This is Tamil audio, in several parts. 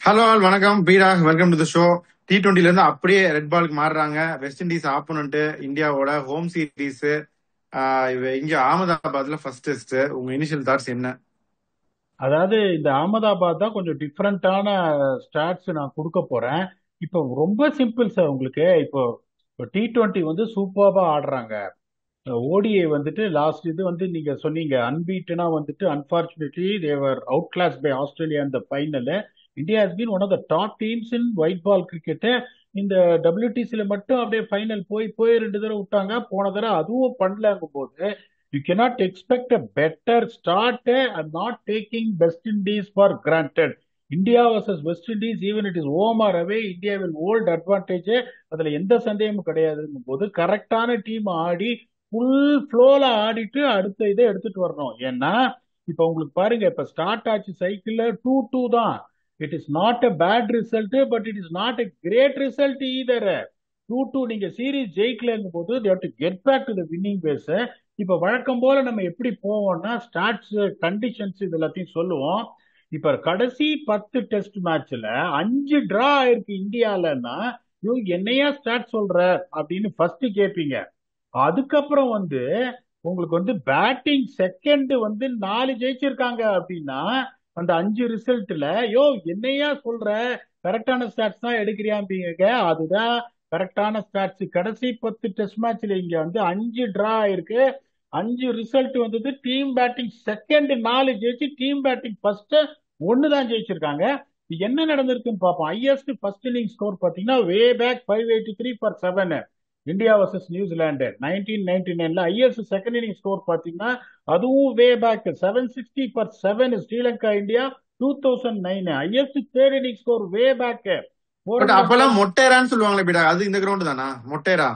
ஹலோ ஆல் வணக்கம் பீடா வெல்கம் டு தி ஷோ. T20ல இருந்து அப்படியே ரெட் பாலுக்கு மாறுறாங்க. வெஸ்ட் இண்டீஸ் ஆப்போனன்ட் இந்தியாவோட ஹோம் சீரீஸ் இங்க அகமதாபாத்ல ஃபர்ஸ்ட் டெஸ்ட். உங்க இனிஷியல் தாட்ஸ் என்ன? அதாவது இந்த அகமதாபாத் தான் கொஞ்சம் டிஃப்ரெண்டான ஸ்டாட்ஸ் நான் கொடுக்க போறேன். இப்போ ரொம்ப சிம்பிள் சார். உங்களுக்கு இப்போ T20 வந்து சூப்பர்பா ஆடுறாங்க. ஓடிஐ வந்துட்டு லாஸ்ட் இது வந்து நீங்க சொன்னீங்க அன்பீட்டனா வந்துட்டு unfortunately they were out class by Australia இந்த final. India has been one of the top teams in white ball cricket. இந்த WTCல மட்டும் அப்படியே ஃபைனல் போய் போய் 2 தடவை விட்டாங்க. போன தடவை அதுவும் பண்ணலங்கும் போது you cannot expect a better start and not taking west Indies for granted. India versus west Indies even it is home or away India will hold advantage. அதுல எந்த சந்தேகமும் கிடையாதுங்கும் போது கரெக்டான டீம் ஆடி ஃபுல் ஃப்ளோல ஆடிட்டு அடுத்த இதை எடுத்துட்டு வரணும். ஏன்னா இப்ப உங்களுக்கு பாருங்க, இப்ப ஸ்டார்ட் ஆச்சு சைக்கிள்ல 2-2 தான். It is not a bad result, but it is not a great result either. 2-2 நீங்க சீரீஸ் ஜெயிக்கலங்கும் போது they have to get back to the winning base. இப்ப வழக்கம் போல நம்ம எப்படி போவோம்னா ஸ்டாட்ஸ் கண்டிஷன்ஸ் இது எல்லாத்தையும் சொல்லுவோம். இப்ப கடைசி 10 டெஸ்ட் மேட்ச்ல 5 டிரா ஆயிருக்கு இந்தியாலன்னா என்னையா ஸ்டாட் சொல்ற அப்படின்னு ஃபர்ஸ்ட் கேட்பீங்க. அதுக்கப்புறம் வந்து உங்களுக்கு வந்து பேட்டிங் செகண்ட் வந்து 4 ஜெயிச்சிருக்காங்க அப்படின்னா அந்த 5 ரிசல்ட்ல என்னையா சொல்ற, கரெக்டான ஸ்டாட்ஸ் தான் எடுக்கிறியாம்பீங்க. அதுதான் கரெக்டான ஸ்டாட்ஸ். கடைசி 10 டெஸ்ட் மேட்ச்ல இங்க வந்து 5 டிரா இருக்கு. 5 ரிசல்ட் வந்தது. டீம் பேட்டிங் செகண்ட் 4 ஜெயிச்சு டீம் பேட்டிங் ஃபர்ஸ்ட் 1 தான் ஜெயிச்சிருக்காங்க. என்ன நடந்திருக்குன்னு பார்ப்போம். ஹையஸ்ட் ஃபர்ஸ்ட் இன்னிங் ஸ்கோர் பாத்தீங்கன்னா way back 583 for 7 India versus New Zealand 1999ல. ஐஎஸ் செகண்ட் இன்னிங் ஸ்கோர் பாத்தீங்கன்னா அதுவும் way back 760 for 7 Sri Lanka India 2009. Highest third inning score way back but 412. அப்பெல்லாம் மொட்டேரான்னு சொல்லுவாங்களே பீடா, அது இந்த கிரவுண்ட் தானா மொட்டேரா?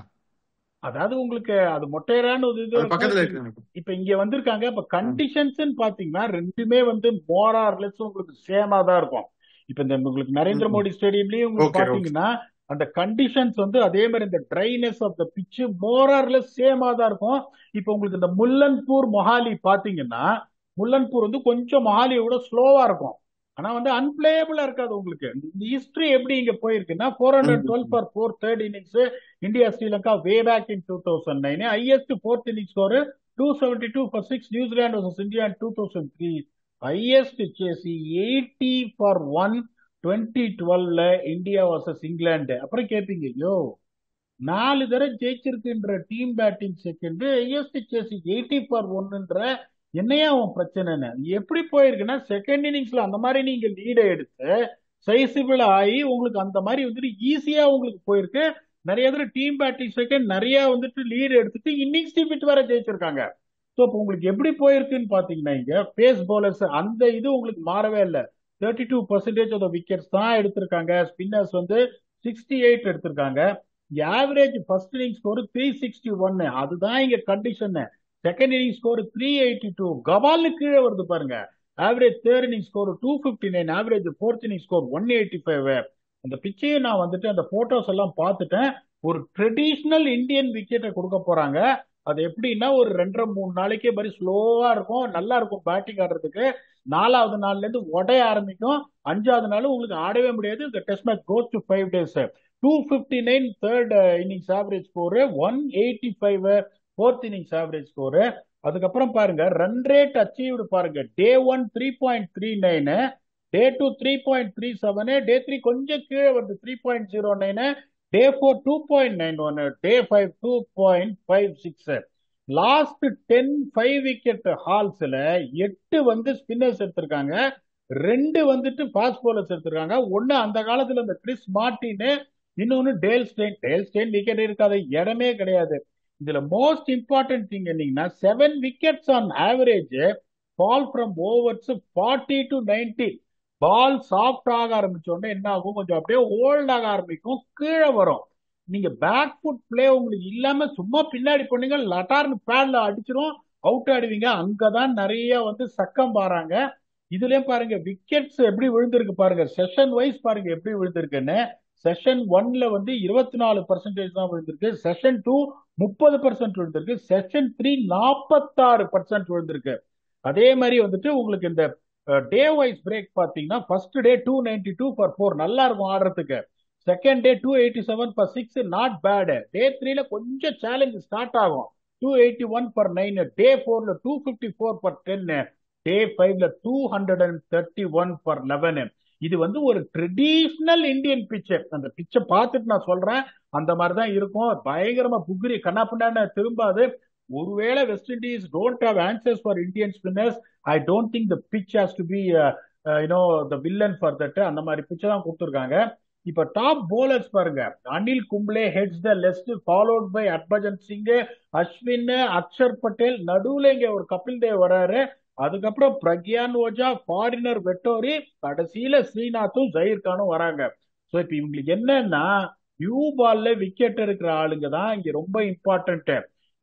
அதாவது உங்களுக்கு அது மொட்டையரான்னு ஒரு இது அது இருக்கும். பக்கத்துல இப்ப இருக்கு. இப்ப இங்க வந்திருக்காங்க. இப்ப கண்டிஷன்ஸ் பாத்தீங்கன்னா ரெண்டுமே வந்து மோரார்லெஸ் உங்களுக்கு சேமா தான் இருக்கும். இப்ப இந்த உங்களுக்கு நரேந்திர மோடி ஸ்டேடியம்லயும் உங்களுக்கு ஓகே ஓகே. பாத்தீங்கன்னா அந்த கண்டிஷன்ஸ் வந்து அதே மாதிரி இந்த ட்ரைனஸ் ஆஃப் த பிட்ச் மோரார்லெஸ் சேமா தான் இருக்கும். இப்ப உங்களுக்கு இந்த முல்லன்பூர் மொஹாலி பாத்தீங்கன்னா முல்லன்பூர் வந்து கொஞ்சம் மொஹாலியை விட ஸ்லோவா இருக்கும். ஆனா வந்து அன்பிளேயபிளா இருக்காது. உங்களுக்கு இந்த ஹிஸ்டரி எப்படி இங்க போயிருக்குன்னா 412 for 4 third innings India Sri Lanka way back in 2009. Highest fourth inning score 272 for 6 New Zealand versus India in 2003. Highest chase 80 for 1 2012ல இந்தியா வர்சஸ் இங்கிலாந்து. அப்புறம் கேட்பீங்க 4 தடவை ஜெயிச்சிருக்குன்ற team batting second highest chase 80 for 1ன்ற என்னையா உன் பிரச்சனை? எப்படி போயிருக்குன்னா செகண்ட் இன்னிங்ஸ்ல அந்த மாதிரி நீங்க லீடை எடுத்து சைசிபிள் ஆகி உங்களுக்கு அந்த மாதிரி வந்துட்டு ஈஸியா உங்களுக்கு போயிருக்கு. நிறைய தடவை டீம் பேட்டிங் செகண்ட் நிறைய வந்துட்டு லீடு எடுத்துட்டு இன்னிங்ஸ் டிஃபிட் வேற ஜெயிச்சிருக்காங்க. ஸோ இப்போ உங்களுக்கு எப்படி போயிருக்குன்னு பாத்தீங்கன்னா இங்க பேஸ் பவுலர்ஸ் அந்த இது உங்களுக்கு மாறவே இல்லை. 32% ஆஃப் விக்கெட்ஸ் தான் எடுத்திருக்காங்க. ஸ்பின்னர்ஸ் வந்து 68 எடுத்திருக்காங்க. Average first inning score 361. அதுதான் இங்க கண்டிஷன். Second inning score 382. கபால் கீழே வருது பாருங்க. Average third inning score 259. Average fourth inning score 185. அந்த பிச்சையை நான் வந்துட்டு அந்த போட்டோஸ் எல்லாம் பார்த்துட்டேன். ஒரு ட்ரெடிஷ்னல் இந்தியன் விக்கெட்டை கொடுக்க போறாங்க. அது எப்படின்னா ஒரு 2-3 நாளைக்கே மாதிரி ஸ்லோவா இருக்கும், நல்லா இருக்கும் பேட்டிங் ஆடுறதுக்கு. 4வது நாள்ல இருந்து உடைய ஆரம்பிக்கும். 5வது நாள் உங்களுக்கு ஆடவே முடியாது. இந்த test match goes to 5 days. 259 third innings average score, 185 fourth innings average score. அதுக்கப்புறம் பாருங்க ரன் ரேட் அச்சீவ்டு பாருங்க. டே 1 3.39, டே 2 3.37, டே 3 கொஞ்சம் கீழே வருது 3.09, டே 4 2.91, டே 5 2.56. லாஸ்ட் 10 5 விக்கெட் ஹால்ஸ்ல 8 வந்து ஸ்பின்னர்ஸ் எடுத்திருக்காங்க, 2 வந்துட்டு ஃபாஸ்ட் பவுலர்ஸ் எடுத்திருக்காங்க. ஒன்னு அந்த காலத்துல இந்த கிறிஸ் மார்டின், இன்னொன்னு Dale Steyn. Dale Steyn wicket இருக்காத இடமே கிடையாது. இதுல மோஸ்ட் இம்பார்ட்டன்ட் திங் என்னீங்கன்னா 7 wickets on average fall from overs 40 to 90. Ball soft ஆக ஆரம்பிச்ச உடனே என்ன ஆகும், கொஞ்சம் அப்படியே ஓல்ட் ஆக ஆரம்பிக்கும், கீழே வரும். நீங்க பேக் ஃபுட் பிளே உங்களுக்கு இல்லாம சும்மா பின்னாடி போனீங்க லட்டார்னு பேட்ல அடிச்சிரும், அவுட் ஆடுவீங்க. அங்கதான் நிறைய வந்து சக்கம் பாறாங்க. இதுலயும் பாருங்க விக்கெட்ஸ் எப்படி விழுந்திருக்கு பாருங்க. செஷன் வைஸ் பாருங்க எப்படி விழுந்திருக்குன்னு. செஷன் 1ல வந்து 24% தான் விழுந்திருக்கு. செஷன் 2 30% விழுந்திருக்கு. செஷன் 3 46% விழுந்திருக்கு. அதே மாதிரி வந்துட்டு உங்களுக்கு இந்த டே வைஸ் பிரேக் பாத்தீங்கன்னா ஃபர்ஸ்ட் டே 292 ஃபார் 4 நல்லா இருக்கும் ஆடுறதுக்கு. Second day 287 for 6 not bad. Day 3ல கொஞ்சம் சேலஞ்ச் ஸ்டார்ட் ஆகும், 281 ஃபார் 9. டே 4ல 254 ஃபார் 10. டே 5ல 231 ஃபார் 11. இது வந்து ஒரு ட்ரெடிஷ்னல் இந்தியன் பிச்சு. அந்த பிச்சை பார்த்துட்டு நான் சொல்றேன், அந்த மாதிரி தான் இருக்கும். பயங்கரமா புகிரி கண்ணாப்புண்டான திரும்பாது. ஒருவேளை West Indies don't have answers for Indian spinners, I don't think the pitch has to be the villain for that. அந்த மாதிரி பிச்சை தான் கொடுத்துருக்காங்க. இப்ப டாப் போலர்ஸ் பாருங்க, Anil Kumble heads the list, followed by Harbhajan Singh, Ashwin, Akshar Patel, நடுவுல இங்க ஒரு கபில் தேவ் வராரு, அதுக்கப்புறம் பிரக்யான் ஓஜா, ஃபாரினர் வெட்டோரி, கடைசியில ஸ்ரீநாத்தும் ஜஹீர் கானும் வராங்க. சோ இப்ப இவங்களுக்கு என்னன்னா நியூ பால்ல விக்கெட் இருக்கிற ஆளுங்க தான் இங்க ரொம்ப இம்பார்ட்டன்ட்.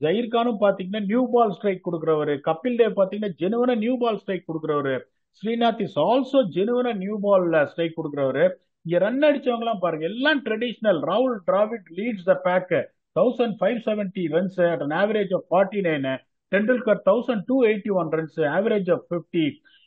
ஜஹீர் கானும் பாத்தீங்கன்னா நியூ பால் ஸ்ட்ரைக் கொடுக்குறவரு, கபில் தேவ் பாத்தீங்கன்னா ஜெனுவனா நியூ பால் ஸ்ட்ரைக் கொடுக்குறவரு, ஸ்ரீநாத் இஸ் ஆல்சோ ஜெனுவனா நியூ பால் ஸ்ட்ரைக் கொடுக்குறவரு. இங்க ரன் அடிச்சவங்க எல்லாம் பாருங்க, எல்லாம் ட்ரெடிஷனல். ராகுல் Dravid leads the pack, 1570 runs at an average of 49. Tendulkar 1281 runs, average of 50.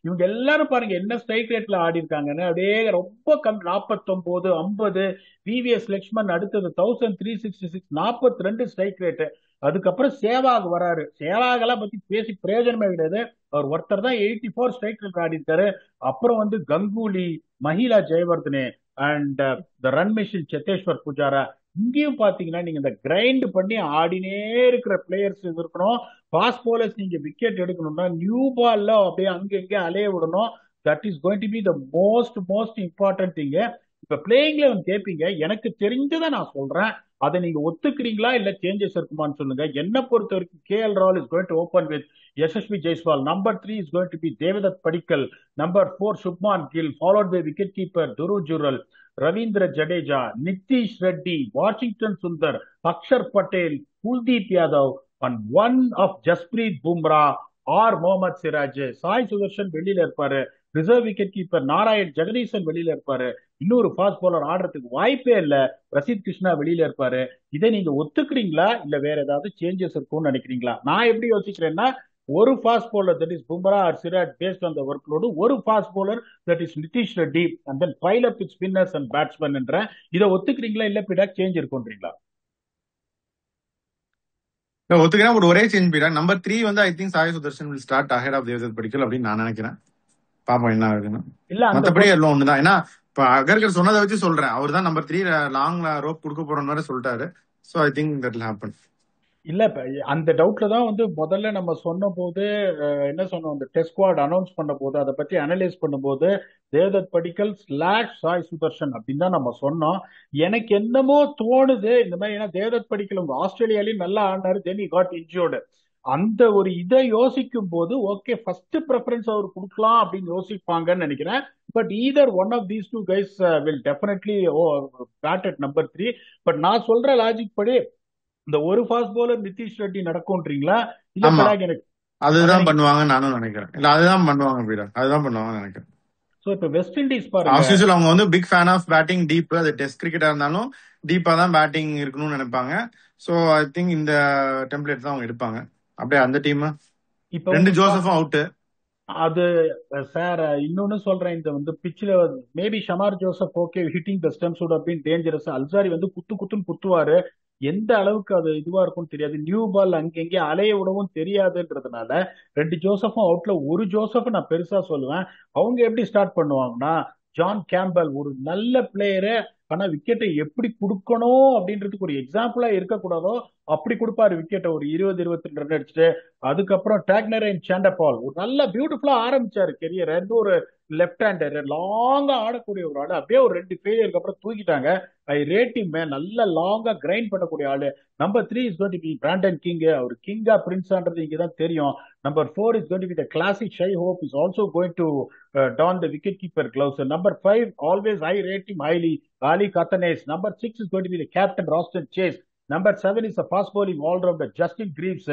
இவங்க எல்லாரும் பாருங்க என்ன ஸ்ட்ரைக் ரேட்ல ஆடி இருக்காங்கன்னு, அப்படியே ரொம்ப கம்மி, 49, 50. விவிஎஸ் லட்சுமண் அடுத்தது 1366, 42 ஸ்ட்ரைக் ரேட். அதுக்கப்புறம் சேவாக் வராரு. சேவாக் எல்லாம் பத்தி பேசி பிரயோஜனமே கிடையாது, அவர் ஒருத்தர் தான் 84 ஸ்ட்ரைக் ரேட் ஆடி இருக்காரு. அப்புறம் வந்து Ganguly, Mahela Jayawardene and the run machine Cheteshwar Pujara. இங்கேயும் பாத்தீங்கன்னா நீங்க இந்த கிரைண்ட் பண்ணி ஆடினே இருக்கிற பிளேயர்ஸ் இருக்கணும். ஃபாஸ்ட் போலர்ஸ் நீங்க விக்கெட் எடுக்கணும்னா நியூ பால்ல அப்படியே அங்க இங்க அலைய விடணும். That is going to be the most important thing. இப்ப பிளேயிங்ல கேட்பீங்க, எனக்கு தெரிஞ்சதை நான் சொல்றேன், அதை நீங்க ஒத்துக்கிறீங்களா இல்ல சேஞ்சஸ் இருக்குமான்னு சொல்லுங்க. என்ன பொறுத்த வரைக்கும் கேஎல் ராகுல் is going to open with Yashasvi Jaiswal. Number 3 is going to be Devdutt Padikkal. Number 4 Shubman Gill, followed by wicket keeper Dhruv Jurel, Ravindra Jadeja, Nitish Reddy, Washington Sundar, Axar Patel, Kuldeep Yadav and one of Jasprit Bumrah or Mohammed Siraj. Sai Sudharsan வெளியில இருப்பாரு, reserve wicket keeper Narayan Jagadeesan வெளியில இருப்பாரு, இன்னொரு ஃபாஸ்ட் பாலர் ஆடுறதுக்கு வாய்ப்பே இல்ல, பிரசித் கிருஷ்ணா வெளியில இருப்பாரு. இதை நீங்க ஒத்துக்கிறீங்களா இல்ல வேற ஏதாவது சேஞ்சஸ் இருக்கும்னு நினைக்கிறீங்களா? நான் எப்படி யோசிக்கிறேன்னா, ஒரு fast bowler that is Bumrah or Siraj based on the workload, ஒரு fast bowler that is Nitish Reddy and then pile up with spinners and batsmen என்ற. இதை ஒத்துக்கிறீங்களா இல்ல பிடா சேஞ்ச் இருக்குன்றீங்களா? ஒத்துக்கிறேன், ஒரு ஒரே சேஞ்ச் பீடா. நம்பர் 3 வந்து I think Sai Sudharsan will start ahead of Devdutt Padikkal அப்படின்னு நான் நினைக்கிறேன். பாப்போம் என்ன ஆகுதுன்னு. இல்ல மத்தபடி எல்லாம் ஒண்ணுதான். ஏன்னா இப்ப அகர்கர் சொன்னதை வச்சு சொல்றேன், அவர் தான் நம்பர் 3 லாங் ரோப் கொடுக்க போறோம்னு வேற சொல்லிட்டாரு. So I think that will happen. இல்ல அந்த டவுட்ல தான் வந்து முதல்ல நம்ம சொன்ன போது என்ன சொன்னோம், அந்த டெஸ்ட் ஸ்குவாட் அனௌன்ஸ் பண்ண போது அதை பத்தி அனலைஸ் பண்ணும்போது தேவதத் படிக்கல் ஸ்லாஷ் சாய் சுதர்ஷன் அப்படின்னு தான் நம்ம சொன்னோம். எனக்கு என்னமோ தோணுது இந்த மாதிரி, ஏன்னா தேவதத் படிக்கல் உங்க ஆஸ்திரேலியாலையும் நல்லா ஆடினாரு, தென் ஹி காட் இன்ஜூர்டு. அந்த ஒரு இதை யோசிக்கும் போது ஓகே ஃபர்ஸ்ட் ப்ரெஃபரன்ஸ் அவர் கொடுக்கலாம் அப்படின்னு யோசிப்பாங்கன்னு நினைக்கிறேன். But either one of these two guys will definitely bat at number 3. But நான் சொல்ற லாஜிக் படி இந்த ஒரு ஃபாஸ்ட் பவுலர் நிதிஷ் ரெட்டி நடக்கும்ன்றீங்களா இல்ல எனக்கு அதுதான் பண்ணுவாங்க நானும் நினைக்கிறேன். இல்ல அதுதான் பண்ணுவாங்க பீடா, அதுதான் பண்ணுவாங்க நினைக்கிறேன். சோ இப்ப வெஸ்ட் இண்டீஸ் பாருங்க, ஆஸ் யூசுவல் அவங்க வந்து big fan of batting deep. அது டெஸ்ட் கிரிக்கெட்டா இருந்தாலும் டீப்பா தான் பேட்டிங் இருக்கணும்னு நினைப்பாங்க. சோ ஐ திங்க் இந்த டெம்ப்ளேட் தான் அவங்க எடுப்பாங்க. அப்படியே அந்த டீம் இப்ப 2 ஜோசஃபும் அவுட். அது சார் இன்னொன்னு சொல்றேன், இந்த வந்து பிச்சில் maybe Shamar Joseph okay hitting the stumps would have been dangerous. Alzarri வந்து குத்துன்னு குத்துவாரு, எந்த அளவுக்கு அது இதுவா இருக்கும்னு தெரியாது. நியூ பால் அங்கெங்கே அலைய விடவும் தெரியாதுன்றதுனால 2 ஜோசஃபும் அவுட்ல. ஒரு ஜோசப் நான் பெருசா சொல்லுவேன். அவங்க எப்படி ஸ்டார்ட் பண்ணுவாங்கன்னா, ஜான் கேம்பல் ஒரு நல்ல பிளேயரு, ஆனா விக்கெட்டை எப்படி கொடுக்கணும் அப்படின்றதுக்கு ஒரு எக்ஸாம்பிளா இருக்கக்கூடாதோ அப்படி கொடுப்பாரு விக்கெட்டை, ஒரு 20-22 ரன் அடிச்சுட்டு. அதுக்கப்புறம் டாக்னரைன் சாண்டபால் ஒரு நல்ல பியூட்டிஃபுல்லா ஆரம்பிச்சாரு கெரியர், ஒரு லெப்ட் ஹேண்டர் லாங்கா ஆடக்கூடிய ஒரு ஆளு, அப்படியே ஒரு 2 ஃபெயிலியருக்கு அப்புறம் தூக்கிட்டாங்க. ஐ ரேட் ஹிம், நல்ல லாங்கா கிரைண்ட் பண்ணக்கூடிய ஆளு. Number 3 is going to be Brandon King. அவர் கிங்கா பிரின்ஸான்றது இங்கதான் தெரியும். Number 4 is going to be the classic Shai Hope, is also going to don the wicket keeper gloves. Number 5 always I rate him highly, Ali Kathanes. Number 6 is going to be the captain Roston Chase. Number 7 is a fast bowling all-rounder Justin Greaves.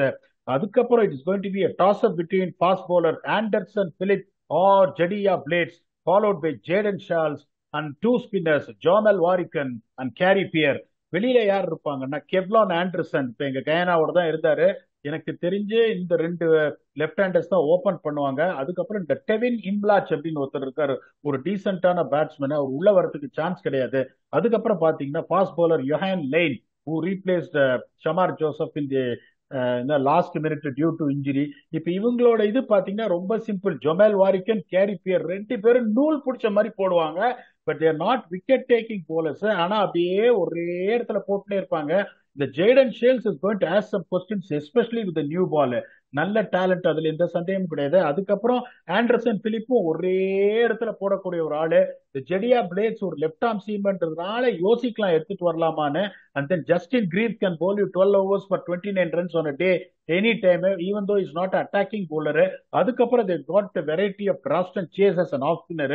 அதுக்கப்புறம் it is going to be a toss-up between fast bowler Anderson Phillip or Jadiya Blades, followed by Jaden Charles and 2 spinners Jamel Warrican and Carey Pierre. வெளியில யார் இருப்பாங்கன்னா கெவ்லான் ஆண்டர்சன், இப்ப எங்க கயானாவோட தான் இருந்தாரு, எனக்கு தெரிஞ்சு இந்த ரெண்டு லெஃப்ட் ஹேண்டர்ஸ் தான் ஓபன் பண்ணுவாங்க. அதுக்கப்புறம் இந்த டெவின் இம்லாச் அப்படின்னு ஒருத்தர் இருக்காரு, ஒரு டீசென்டான பேட்ஸ்மேன், அவர் உள்ள வரதுக்கு சான்ஸ் கிடையாது. அதுக்கப்புறம் பாத்தீங்கன்னா fast bowler Johann Layne who replaced Shamar Joseph இந்த last minute due to injury. இப்ப இவங்களோட இது பாத்தீங்கன்னா ரொம்ப simple. Jomel Warrican, Khary Pierre ரெண்டு பேரும் நூல் பிடிச்ச மாதிரி போடுவாங்க. But they're not wicket taking bowlers. ஆனா அப்படியே ஒரே இடத்துல போட்டுட்டே இருப்பாங்க. இந்த Jayden Seales is going to ask some questions especially with new ball. நல்ல டேலண்ட், அதுல எந்த சந்தேகமும் கிடையாது. அதுக்கப்புறம் ஆண்டர்சன் பிலிப்பும் ஒரே இடத்துல போடக்கூடிய ஒரு ஆளு. இந்த ஜெடியா பிளேட்ஸ் ஒரு லெப்ட் ஆர்ம் சீம்ன்றதுனால யோசிக்கலாம் எடுத்துட்டு வரலாமான்னு. And then Justin Greaves can bowl you 12 overs for 29 runs on a day any time, even though is not attacking bowler. அதுக்கப்புறம் they got a variety of draft and chase as an off spinner.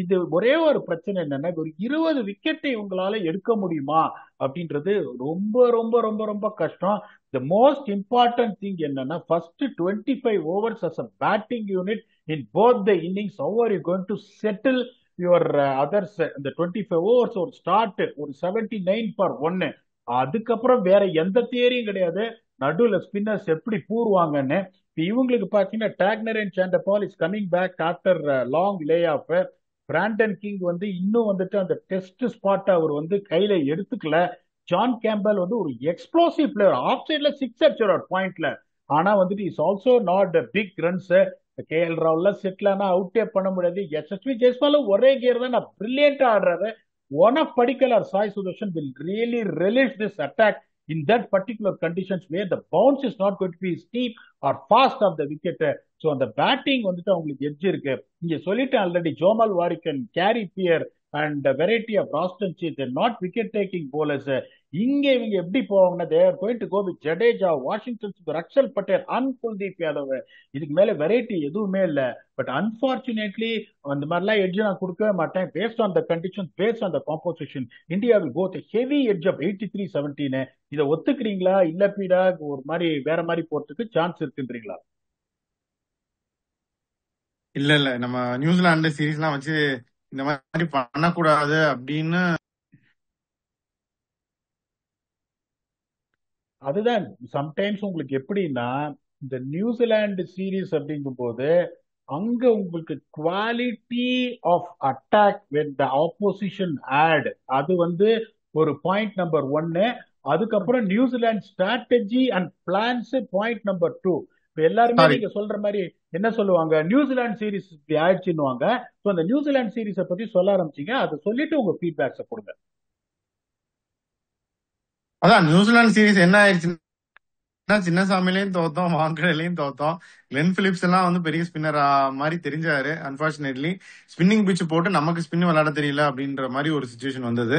இது ஒரே ஒரு பிரச்சனை என்னன்னா, ஒரு 20 விக்கெட்டை உங்களால எடுக்க முடியுமா அப்படின்றது ரொம்ப ரொம்ப ரொம்ப ரொம்ப கஷ்டம். த மோஸ்ட் இம்பார்ட்டன்ட் திங் என்னன்னா, first 25 overs as a batting unit in both the innings, how are you going to settle your others? இந்த 25 ஓவர்ஸ் ஒரு ஸ்டார்ட், ஒரு 79 for 1. அதுக்கப்புறம் வேற எந்த தியரியும் கிடையாது. நடுவுல ஸ்பின்னர்ஸ் எப்படி பூருவாங்கன்னு. இப்ப இவங்களுக்கு பாத்தீங்கன்னா Tagenarine and Chanderpaul is coming back after long lay off. Brandon King இன்னும் அந்த டெஸ்ட் ஸ்பாட் அவர் கையில எடுத்துக்கல. ஜான் கேம்பல் ஒரு எக்ஸ்ப்ளோசிவ் பிளேயர், ஆஃப் சைட்ல சிக்ஸ் அடிச்சார் பாயிண்ட்ல. ஆனா is also not big runs. KL ராகுல் செட்டில் ஆனா அவுட்டே பண்ண முடியாது. யசஸ்வி ஜெய்ஸ்வாலும் ஒரே கியர் தான், நான் பிரில்லியண்டா ஆடுறாரு. One of Padikkal or Sai Sudarshan will really relish this attack in that particular conditions where the bounce is not going to be steep or fast of the wicket. So அந்த பேட்டிங் அவங்களுக்கு எட்ஜ் இருக்கு. இங்க சொல்லிட்டு already Jomel Warrican, Khary Pierre and variety of Roston Chase not wicket taking bowlers. இங்க இவங்க எப்படி போவாங்கன்னா, they are going to go with Jadeja, Washington Sundar, Axar Patel and Kuldeep Yadav. இதுக்கு மேல வெரைட்டி எதுவுமே இல்ல. பட் அன்பார்ச்சுனேட்லி அந்த மாதிரிலாம் எட்ஜ் நான் கொடுக்கவே மாட்டேன். Based on the condition, based on the composition, India will go heavy edge of 83-17. இதை ஒத்துக்கிறீங்களா? இல்ல பீடா ஒரு மாதிரி வேற மாதிரி போறதுக்கு சான்ஸ் இருக்குன்றீங்களா? இல்ல இல்ல, நம்ம நியூசிலாந்து சீரீஸ் எல்லாம் வச்சு இந்த மாதிரி பண்ணக்கூடாது அப்படின்னு. அதுதான் சம்டைம்ஸ் உங்களுக்கு எப்படின்னா, இந்த நியூசிலாந்து சீரீஸ் அப்படிங்கும் போது அங்க உங்களுக்கு quality of attack when the opposition add, அது ஒரு பாயிண்ட் நம்பர் 1. அதுக்கப்புறம் New Zealand strategy and plans point number 2. இப்ப எல்லாருமே சாரி, நீங்க சொல்ற மாதிரி என்ன சொல்லுவாங்க, நியூசிலாந்து சீரீஸ் இப்படி ஆயிடுச்சுன்னுவாங்க. ஸோ அந்த நியூசிலாந்து சீரீஸை பத்தி சொல்ல ஆரம்பிச்சீங்க, அதை சொல்லிட்டு உங்க ஃபீட்பேக்ஸை கொடுங்க. அதான் நியூசிலாந்து சீரீஸ் என்ன ஆயிடுச்சுன்னா, சின்னசாமிலையும் தோத்தோம், வாங்கடையிலையும் தோத்தோம். கிளென் பிலிப்ஸ் எல்லாம் பெரிய ஸ்பின்னர் மாதிரி தெரிஞ்சாரு. அன்பார்ச்சுனேட்லி ஸ்பின்னிங் பிச்சு போட்டு நமக்கு ஸ்பின் விளையாட தெரியல அப்படின்ற மாதிரி ஒரு சுச்சுவேஷன் வந்தது.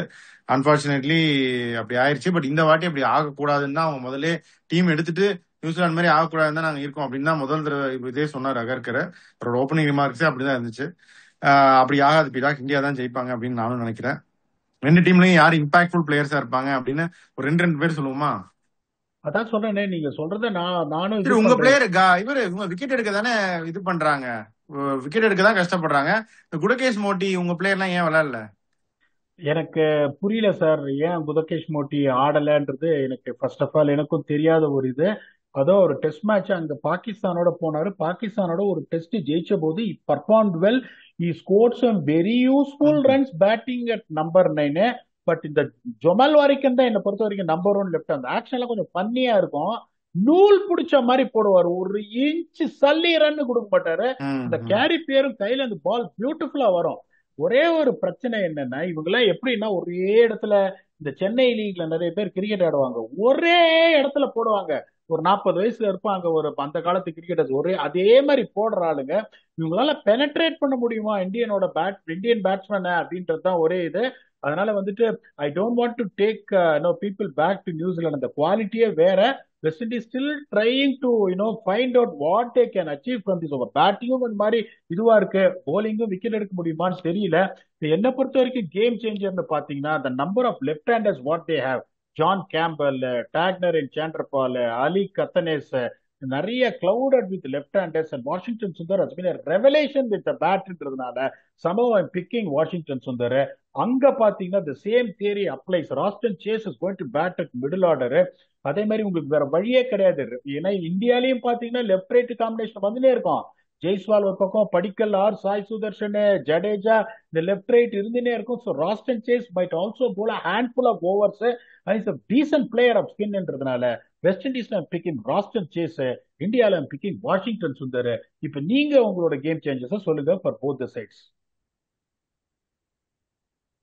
அன்பார்ச்சுனேட்லி அப்படி ஆயிடுச்சு. பட் இந்த வாட்டி அப்படி ஆகக்கூடாதுன்னு தான் அவங்க முதல்ல டீம் எடுத்துட்டு நியூசிலாந்து மாதிரி ஆகக்கூடாதுன்னு தான் நாங்க இருக்கோம் அப்படின்னு தான் முதல் தடவை இதே சொன்னார் அகர்கர். அவரோட ஓப்பனிங் ரிமார்க்ஸே அப்படிதான் இருந்துச்சு. அப்படி ஆகாது பீடா, இந்தியா தான் ஜெயிப்பாங்க அப்படின்னு நானும் நினைக்கிறேன். ரெண்டு டீம்லயும் யார் இம்பாக்ட்ஃபுல் பிளேயர்ஸா இருப்பாங்க அப்படின்னு ஒரு ரெண்டு பேர் சொல்லுவோமா? அதான் சொல்றேனே, நீங்க சொல்றத நானும் இது சரி, உங்க பண்றேன். பிளேயர் இவரு உங்க விக்கெட் எடுக்க தானே இது பண்றாங்க, விக்கெட் எடுக்க தான் கஷ்டப்படுறாங்க. இந்த குடகேஷ் மோட்டி உங்க பிளேயர் எல்லாம் ஏன் விளையாடல? எனக்கு புரியல சார், ஏன் குதகேஷ் மோட்டி ஆடலன்றது எனக்கு ஃபர்ஸ்ட் ஆஃப் ஆல் எனக்கும் தெரியாத ஒரு இது. அதோ ஒரு டெஸ்ட் மேட்ச் அங்க பாகிஸ்தானோட போனாரு, பாகிஸ்தானோட ஒரு டெஸ்ட் ஜெயிச்ச போது performed well, he scored some very useful runs batting at number 9. But இந்த ஜொமல் வாரிக்கன் தான் என்னை பொறுத்த வரைக்கும் நம்பர் 1 லெஃப்ட். அந்த ஆக்ஷன்ல கொஞ்சம் பண்ணியா இருக்கும், நூல் பிடிச்ச மாதிரி போடுவார், ஒரு இன்ச் சல்லி ரன் கொடுக்க மாட்டாரு. இந்த கேரி பியரும் கையில அந்த பால் பியூட்டிஃபுல்லா வரும். ஒரே ஒரு பிரச்சனை என்னன்னா, இவங்க எல்லாம் எப்படின்னா ஒரே இடத்துல, இந்த சென்னை லீக்ல நிறைய பேர் கிரிக்கெட் ஆடுவாங்க, ஒரே இடத்துல போடுவாங்க. ஒரு 40 வயசுல இருப்பாங்க, ஒரு அந்த காலத்து கிரிக்கெட்டர்ஸ் ஒரே அதே மாதிரி போடுற ஆளுங்க. இவங்களால பெனட்ரேட் பண்ண முடியுமா இந்தியன் பேட்ஸ்மேன் அப்படின்றதுதான் ஒரே இது. அதனால I don't want to take people back to New Zealand. அந்த குவாலிட்டியே வேற. West Indies still trying to find out what they can achieve from this over. பேட்டிங்கும் இந்த மாதிரி இதுவா இருக்கு, போலிங்கும் விக்கெட் எடுக்க முடியுமான்னு தெரியல. என்ன பொறுத்த வரைக்கும் கேம் சேஞ்சர்னு பாத்தீங்கன்னா, the number of left handers what they have, John Campbell, Tagenarine and Chanderpaul, Alick Athanaze, நிறைய clouded with left handers and Washington Sundar has been a revelation with the batன்றதுனால somehow I'm picking Washington Sundar. அங்க பாத்தீங்கன்னா the same theory applies. Roston Chase is going to bat at middle order. அதே மாதிரி உங்களுக்கு வேற வழியே கிடையாது. ஏன்னா இந்தியாலையும் பாத்தீங்கன்னா லெஃப்ட் ரைட் காம்பினேஷன் வந்துட்டே இருக்கும். ஜெய்ஸ்வால் ஒரு பக்கம், படிக்கல் ஆர் சாய் சுதர்ஷன், ஜடேஜா, இந்த லெஃப்ட் ரைட் இருந்துட்டே இருக்கும். So Roston Chase might also bowl handful of overs and is a decent player of ஸ்பின்ன்றதுனால வெஸ்ட் இண்டீஸ்ல பிக்கிங் ராஸ்டன் சேஸ், இந்தியால பிக்கிங் வாஷிங்டன் சுந்தர். இப்ப நீங்க உங்களோட கேம் சேஞ்சஸ் சொல்லுங்க ஃபார் போத் தி சைட்ஸ்.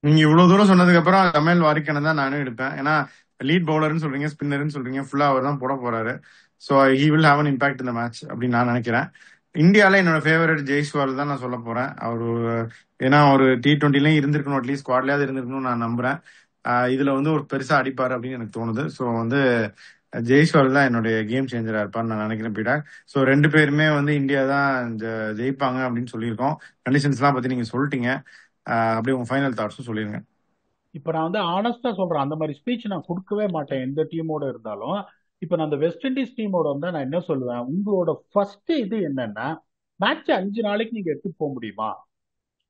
நீங்க இவ்வளவு தூரம் சொன்னதுக்கு அப்புறம் கமல் வாரிக்கனை தான் நானும் எடுப்பேன். ஏன்னா லீட் பவுலர்னு சொல்றீங்க, ஸ்பின்னர்னு சொல்றீங்க, ஃபுல்லா அவர் தான் போட போறாரு. So he will have an impact இந்த மேட்ச் அப்படின்னு நான் நினைக்கிறேன். இந்தியால என்னோட ஃபேவரட் ஜெய்ஸ்வால் தான் நான் சொல்ல போறேன். அவரு ஏன்னா ஒரு T20லயும் இருந்திருக்கணும், அட்லீஸ்ட் ஸ்குவாட்லயாவது இருந்திருக்கணும் நான் நம்புறேன். இதுல வந்து ஒரு பெருசா அடிப்பாரு அப்படின்னு எனக்கு தோணுது. ஸோ வந்து ஜெய்ஸ்வால் தான் என்னுடைய கேம் சேஞ்சரா இருப்பான்னு நான் நினைக்கிறேன் பீட்டர். ஸோ ரெண்டு பேருமே வந்து இந்தியா தான் ஜெயிப்பாங்க அப்படின்னு சொல்லியிருக்கோம். கண்டிஷன்ஸ் எல்லாம் பத்தி நீங்க சொல்லிட்டீங்க. அப்படியே உங்க ஃபைனல் தாட்ஸும் சொல்லிருங்க. இப்ப நான் வந்து ஆனஸ்டா சொல்றேன், அந்த மாதிரி ஸ்பீச் நான் கொடுக்கவே மாட்டேன் எந்த டீமோட இருந்தாலும். இப்ப நான் அந்த வெஸ்ட் இண்டீஸ் டீமோட வந்தா நான் என்ன சொல்லுவேன், உங்களோட ஃபர்ஸ்ட் இது என்னன்னா, மேட்ச் 5 நாளைக்கு நீங்க எடுத்துட்டு போக முடியுமா?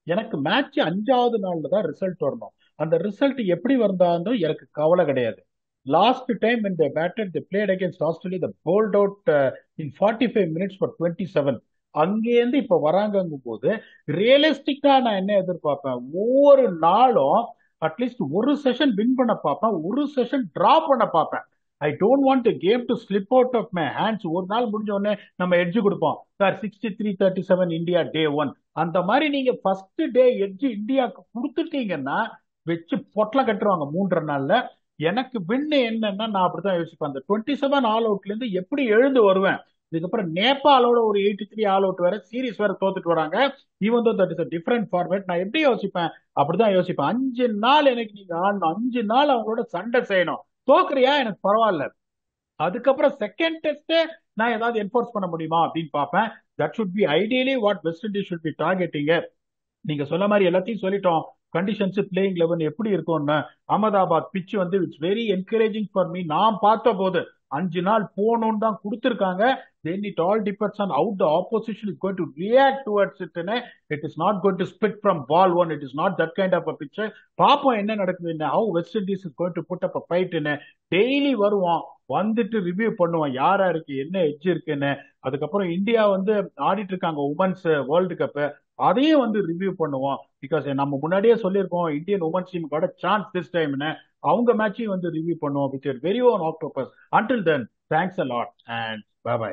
எனக்கு மேட்ச் 5வது நாள்ல தான் ரிசல்ட் வரணும். அந்த ரிசல்ட் எப்படி வந்தாலும் எனக்கு கவலை கிடையாது. Last time when they batted, they played against Australia, they bowled out in 45 minutes for 27. அங்கேருந்து இப்ப வராங்கும் போது ரியலிஸ்டிக்கா நான் என்ன எதிர்பார்ப்பேன், ஒவ்வொரு நாளும் அட்லீஸ்ட் ஒரு செஷன் வின் பண்ண பார்ப்பேன், ஒரு செஷன் டிரா பண்ண பார்ப்பேன். I don't want game to slip out of my hands. ஒரு நாள் முடிஞ்ச உடனே நம்ம எட்ஜ் கொடுப்போம் சார், 63-37 இந்தியா டே 1. அந்த மாதிரி நீங்க ஃபர்ஸ்ட் டே எட்ஜ் இந்தியாவுக்கு கொடுத்துட்டீங்கன்னா வச்சு பொட்டலம் கட்டுருவாங்க 3.5 நாள்ல. எனக்கு வின்னு என்னன்னா நான் அப்படித்தான் யோசிப்பேன். அந்த 27 ஆல் அவுட்ல இருந்து எப்படி எழுந்து வருவேன். இதுக்கப்புறம் நேபாளோட ஒரு 83 ஆல் அவுட் வேற, சீரிஸ் வேற தோத்துட்டு வராங்க. Even though that is a different format. நான் எப்படி யோசிப்பேன், அப்படிதான் யோசிப்பேன். 5 நாள் எனக்கு நீங்க ஆடணும், 5 நாள் அவங்களோட சண்டை செய்யணும். தோக்குறியா எனக்கு பரவாயில்ல, அதுக்கப்புறம் செகண்ட் டெஸ்ட் நான் ஏதாவது என்ஃபோர்ஸ் பண்ண முடியுமா அப்படின்னு பார்ப்பேன். That should be ideally what west Indies should be targeting. நீங்க சொன்ன மாதிரி எல்லாத்தையும் சொல்லிட்டோம். கண்டிஷன்ஸ், பிளேயிங் லெவன் எப்படி இருக்கும்னு. அகமதாபாத் பிச் வந்து it's very encouraging for me. நான் பார்த்த போது 5 நாள் போகணும்னு தான் கொடுத்துருக்காங்க. Then it all depends on how the opposition is going to react towards it. It is not going to spit from ball one. It is not that kind of a pitch. பாப்போம் என்ன நடக்குதுன்னு. How West Indies is going to put up a ஃபைட்னு. டெய்லி வருவோம், வந்துட்டு ரிவ்யூ பண்ணுவோம் யாரா இருக்கு, என்ன எட்ஜ் இருக்குன்னு. அதுக்கப்புறம் இந்தியா வந்து ஆடிட்டு இருக்காங்க உமன்ஸ் வேர்ல்டு கப், அதையும் வந்து ரிவ்யூ பண்ணுவோம். பிகாஸ் நம்ம முன்னாடியே சொல்லியிருக்கோம் Indian women's team got chance this டைம்னு. அவங்க மேட்சையும் வந்து ரிவ்யூ பண்ணுவோம் with very own octopus. Until then, thanks a lot and bye by.